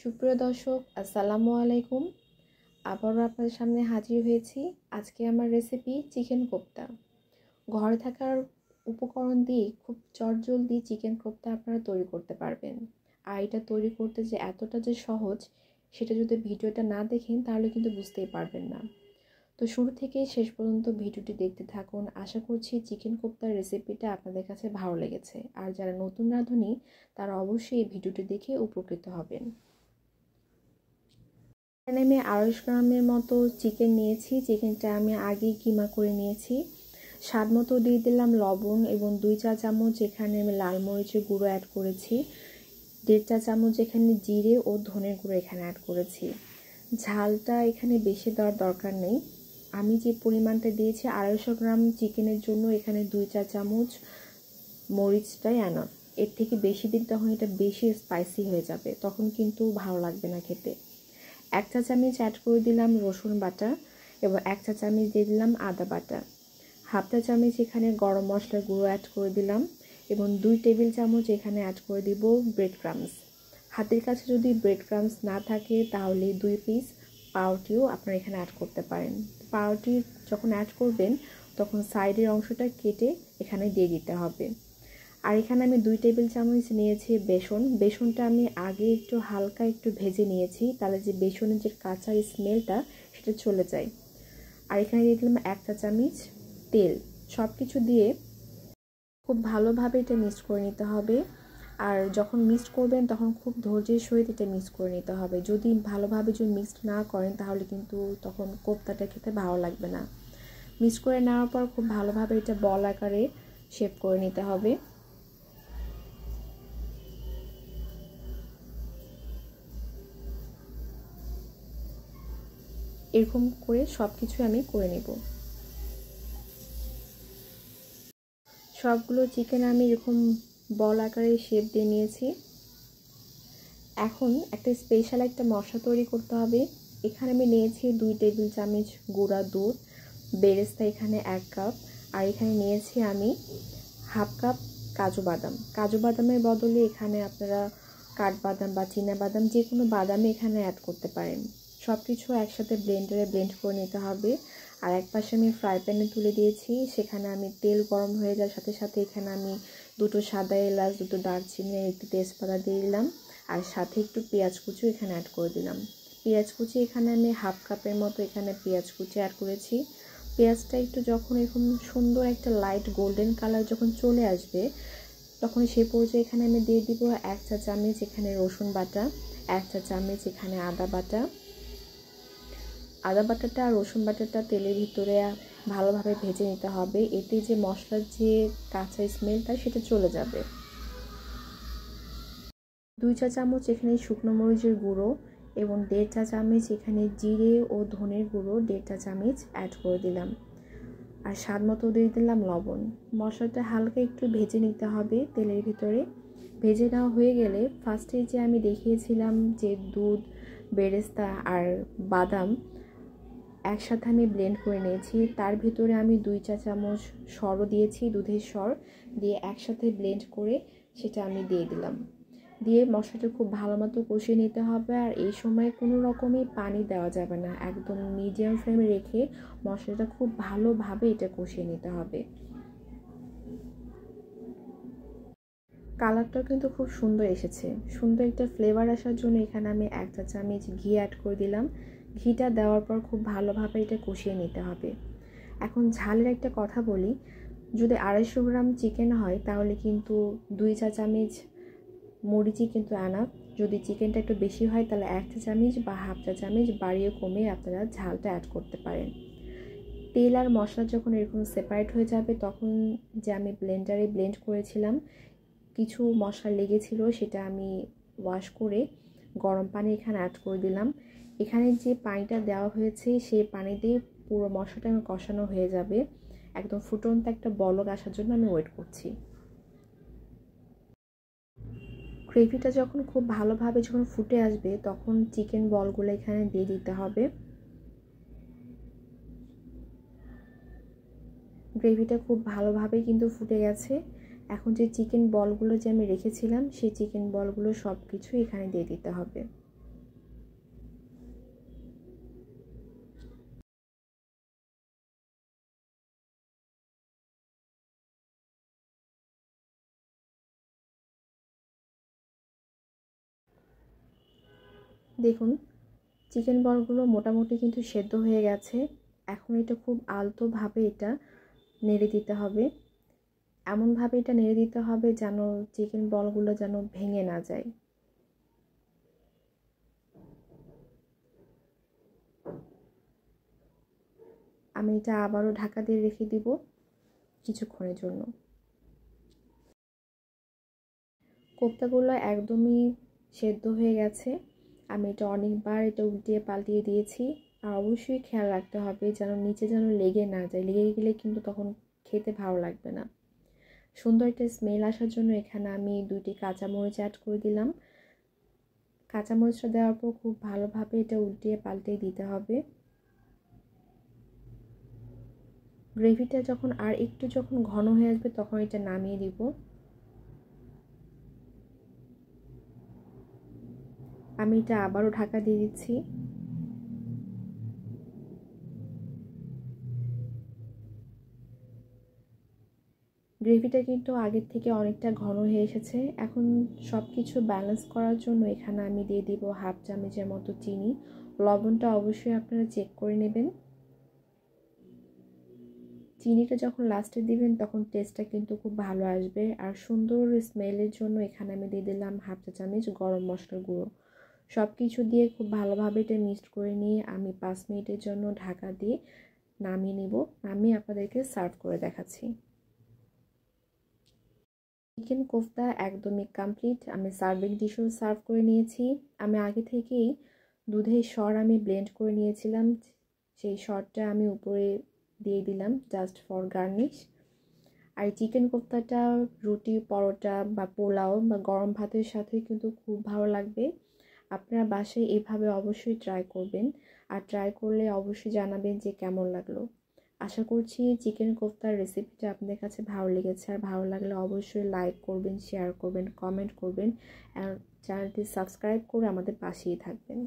সুপ্রিয় দর্শক, আসসালামু আলাইকুম। আবারও আপনাদের সামনে হাজির হয়েছি। আজকে আমার রেসিপি চিকেন কোপ্তা। ঘরে থাকার উপকরণ দিয়ে খুব চটজলদি চিকেন কোপ্তা আপনারা তৈরি করতে পারবেন। আর এটা তৈরি করতে যে এতটা যে সহজ, সেটা যদি ভিডিওটা না দেখেন তাহলে কিন্তু বুঝতেই পারবেন না। তো শুরু থেকে শেষ পর্যন্ত ভিডিওটি দেখতে থাকুন। আশা করছি চিকেন কোপ্তার রেসিপিটা আপনাদের কাছে ভালো লেগেছে। আর যারা নতুন রাঁধুনি তারা অবশ্যই এই ভিডিওটি দেখে উপকৃত হবেন। এখানে আমি 250 গ্রামের মতো চিকেন নিয়েছি। চিকেনটা আমি আগে কিমা করে নিয়েছি। স্বাদ মতো দিয়ে দিলাম লবণ এবং 2 চা চামচ এখানে আমি লাল মরিচের গুঁড়ো অ্যাড করেছি। 1.5 চা চামচ এখানে জিরে ও ধনের গুঁড়ো এখানে অ্যাড করেছি। ঝালটা এখানে বেশি দেওয়ার দরকার নেই। আমি যে পরিমাণটা দিয়েছি 250 গ্রাম চিকেনের জন্য এখানে 2 চা চামচ মরিচটাই এনাফ। এর থেকে বেশি দিন তখন এটা বেশি স্পাইসি হয়ে যাবে, তখন কিন্তু ভালো লাগবে না খেতে। 1 চা চামচ অ্যাড করে দিলাম রসুন বাটা এবং 1 চা চামচ দিয়ে দিলাম আদা বাটা। হাফ চা চামচ এখানে গরম মশলার গুঁড়ো অ্যাড করে দিলাম এবং 2 টেবিল চামচ এখানে অ্যাড করে দিব ব্রেড ক্রাম্বস। হাতের কাছে যদি ব্রেড ক্রাম্বস না থাকে তাহলে 2 পিস পাউরুটিও আপনারা এখানে অ্যাড করতে পারেন। পাউরুটি যখন অ্যাড করবেন তখন সাইডের অংশটা কেটে এখানে দিয়ে দিতে হবে। আর এখানে আমি 2 টেবিল চামচ নিয়েছি বেসনটা আমি আগে একটু হালকা একটু ভেজে নিয়েছি, তাহলে যে বেসনের যে কাঁচা স্মেলটা সেটা চলে যায়। আর এখানে দিয়ে দিলাম 1 চা চামচ তেল। সব কিছু দিয়ে খুব ভালোভাবে এটা মিক্স করে নিতে হবে। আর যখন মিক্স করবেন তখন খুব ধৈর্যের সহিত এটা মিক্স করে নিতে হবে। যদি ভালোভাবে যদি মিক্সড না করেন তাহলে কিন্তু তখন কোপ্তাটা খেতে ভালো লাগবে না। মিক্স করে নেওয়ার পর খুব ভালোভাবে এটা বল আকারে শেপ করে নিতে হবে। এরকম করে সব কিছু আমি করে নেব। সবগুলো চিকেন আমি এরকম বল আকারে শেপ দিয়ে নিয়েছি। এখন একটা স্পেশাল একটা মশলা তৈরি করতে হবে। এখানে আমি নিয়েছি 2 টেবিল চামচ গুঁড়া দুধ, বেরেস্তা এখানে 1 কাপ, আর এখানে নিয়েছি আমি হাফ কাপ কাজু বাদামের বদলে এখানে আপনারা কাঠবাদাম বা চীনাবাদাম যে কোনো বাদামই এখানে অ্যাড করতে পারেন। সব কিছু একসাথে ব্লেন্ডারে ব্লেন্ড করে নিতে হবে। আর এক পাশে আমি ফ্রাই প্যানে তুলে দিয়েছি, সেখানে আমি তেল গরম হয়ে যাওয়ার সাথে সাথে এখানে আমি 2টো সাদা এলাচ, 2টো দারচিনি, একটু তেজপাতা দিয়ে দিলাম। আর সাথে একটু পেঁয়াজ কুচি এখানে অ্যাড করে দিলাম। পেঁয়াজ কুচি এখানে আমি হাফ কাপের মতো এখানে পেঁয়াজ কুচি অ্যাড করেছি। পেঁয়াজটা একটু যখন এরকম সুন্দর একটা লাইট গোল্ডেন কালার যখন চলে আসবে তখন সেই পর্যায়ে এখানে আমি দিয়ে দিব 1 চা চামচ এখানে রসুন বাটা, 1 চা চামচ এখানে আদা বাটাটা আর রসুন বাটাটা তেলের ভিতরে ভালোভাবে ভেজে নিতে হবে। এতে যে মশলার যে কাঁচা স্মেলটা সেটা চলে যাবে। 2 চা চামচ এখানে শুকনো মরিচের গুঁড়ো এবং 1.5 চা চামচ এখানে জিরে ও ধনের গুঁড়ো 1.5 চা চামচ অ্যাড করে দিলাম। আর স্বাদ মতো দিয়ে দিলাম লবণ। মশলাটা হালকা একটু ভেজে নিতে হবে তেলের ভিতরে। ভেজে নেওয়া হয়ে গেলে ফার্স্টে যে আমি দেখিয়েছিলাম যে দুধ, বেরেস্তা আর বাদাম একসাথে আমি ব্লেন্ড করে নিয়েছি, তার ভিতরে আমি 2 চা চামচ সরও দিয়েছি, দুধের সর দিয়ে একসাথে ব্লেন্ড করে সেটা আমি দিয়ে দিলাম। দিয়ে মশলাটা খুব ভালো মতো কষিয়ে নিতে হবে। আর এই সময় কোনো রকমই পানি দেওয়া যাবে না, একদম মিডিয়াম ফ্লেমে রেখে মশলাটা খুব ভালোভাবে এটা কষিয়ে নিতে হবে। কালারটাও কিন্তু খুব সুন্দর এসেছে। সুন্দর একটা ফ্লেভার আসার জন্য এখানে আমি 1 চা চামচ ঘি অ্যাড করে দিলাম। ঘিটা দেওয়ার পর খুব ভালোভাবে এটা কষিয়ে নিতে হবে। এখন ঝালের একটা কথা বলি, যদি 250 গ্রাম চিকেন হয় তাহলে কিন্তু 2 চা চামচ মরিচই কিন্তু এনাফ। যদি চিকেনটা একটু বেশি হয় তাহলে 1 চা চামচ বা হাফ চা চামচ বাড়িয়ে কমিয়ে আপনারা ঝালটা অ্যাড করতে পারেন। তেল আর মশলা যখন এরকম সেপারেট হয়ে যাবে তখন যে আমি ব্লেন্ডারে ব্লেন্ড করেছিলাম কিছু মশলা লেগেছিল সেটা আমি ওয়াশ করে গরম পানি এখানে অ্যাড করে দিলাম। এখানে যে পানিটা দেওয়া হয়েছে সেই পানি দিয়ে পুরো মশলাটা আমি কষানো হয়ে যাবে। একদম ফুটন্ত একটা বলক আসার জন্য আমি ওয়েট করছি। গ্রেভিটা যখন খুব ভালোভাবে যখন ফুটে আসবে তখন চিকেন বলগুলো এখানে দিয়ে দিতে হবে। গ্রেভিটা খুব ভালোভাবে কিন্তু ফুটে গেছে। এখন যে চিকেন বলগুলো যে আমি রেখেছিলাম সেই চিকেন বলগুলো সব কিছু এখানে দিয়ে দিতে হবে। দেখুন চিকেন বলগুলো মোটামুটি কিন্তু সেদ্ধ হয়ে গেছে। এখন এটা খুব আলতোভাবে এটা নেড়ে দিতে হবে। এমনভাবে এটা নেড়ে দিতে হবে যেন চিকেন বলগুলো যেন ভেঙে না যায়। আমি এটা আবারও ঢাকা দিয়ে রেখে দিব কিছুক্ষণের জন্য। কোপ্তাগুলো একদমই সেদ্ধ হয়ে গেছে। আমি এটা অনেকবার এটা উল্টিয়ে পাল্টিয়ে দিয়েছি। আর অবশ্যই খেয়াল রাখতে হবে যেন নিচে যেন লেগে না যায়, লেগে গেলে কিন্তু তখন খেতে ভালো লাগবে না। সুন্দর একটা স্মেল আসার জন্য এখানে আমি 2টি কাঁচামরিচ অ্যাড করে দিলাম। কাঁচামরিচটা দেওয়ার পর খুব ভালোভাবে এটা উল্টিয়ে পাল্টিয়ে দিতে হবে। গ্রেভিটা যখন আর একটু যখন ঘন হয়ে আসবে তখন এটা নামিয়ে দিব। আমি এটা আবারও ঢাকা দিয়ে দিচ্ছি। গ্রেভিটা কিন্তু আগের থেকে অনেকটা ঘন হয়ে এসেছে। এখন সব কিছু ব্যালেন্স করার জন্য এখানে আমি দিয়ে দিব হাফ চামচের মতো চিনি। লবণটা অবশ্যই আপনারা চেক করে নেবেন। চিনিটা যখন লাস্টে দিবেন তখন টেস্টটা কিন্তু খুব ভালো আসবে। আর সুন্দর স্মেলের জন্য এখানে আমি দিয়ে দিলাম হাফ চা চামচ গরম মশলার গুঁড়ো। সব কিছু দিয়ে খুব ভালোভাবে এটা মিক্সড করে নিয়ে আমি 5 মিনিটের জন্য ঢাকা দিয়ে নামিয়ে নিব। নামিয়ে আপনাদেরকে সার্ভ করে দেখাচ্ছি। চিকেন কোফতা একদমই কমপ্লিট। আমি সার্ভিং ডিশেও সার্ভ করে নিয়েছি। আমি আগে থেকেই দুধের সর আমি ব্লেন্ড করে নিয়েছিলাম, সেই সরটা আমি উপরে দিয়ে দিলাম জাস্ট ফর গার্নিশ। আর চিকেন কোফতাটা রুটি, পরোটা বা পোলাও বা গরম ভাতের সাথে কিন্তু খুব ভালো লাগবে। আপনারা বাসায় এভাবে অবশ্যই ট্রাই করবেন। আর ট্রাই করলে অবশ্যই জানাবেন যে কেমন লাগলো। আশা করছি চিকেন কোফতার রেসিপিটা আপনাদের কাছে ভালো লেগেছে। আর ভালো লাগলে অবশ্যই লাইক করবেন, শেয়ার করবেন, কমেন্ট করবেন আর চ্যানেলটি সাবস্ক্রাইব করে আমাদের পাশেই থাকবেন।